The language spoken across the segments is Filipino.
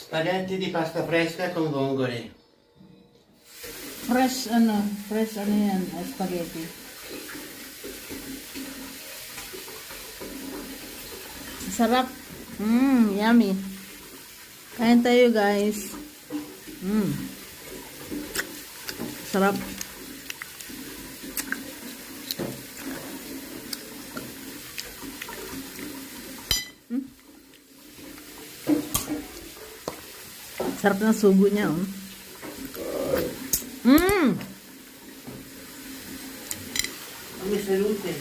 Spaghetti di pasta fresca con vongole. Fresh ano yan, spaghetti. Sarap. Yummy. Kain tayo guys. Sarap. Sarap ng sugo niya, oh. Ang salute.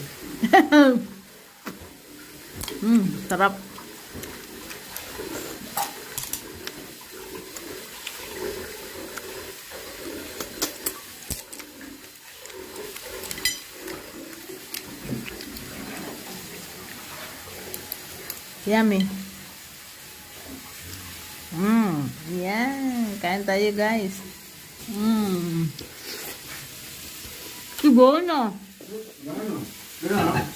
Sarap. Yummy. Yan. Kain tayo, guys. Que buono.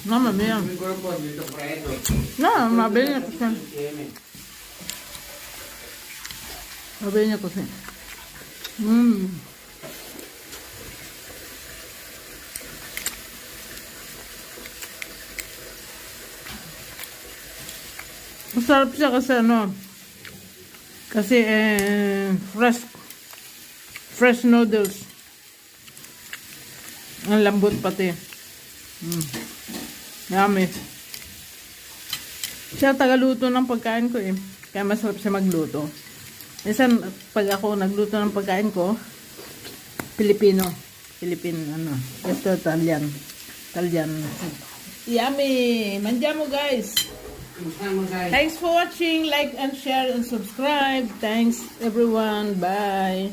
Mamma mia. Ancora un po' di freddo. No, va bene così. Insieme. Va bene così. Masarap siya kasi kasi fresh noodles. Ang lambot pati. Yummy. Siya tagaluto ng pagkain ko eh. Kaya masarap siya magluto. Minsan pag ako nagluto ng pagkain ko, Filipino ito Italian. Yummy. Mandiamo guys. Thanks for watching. Like and share and subscribe. Thanks everyone. Bye.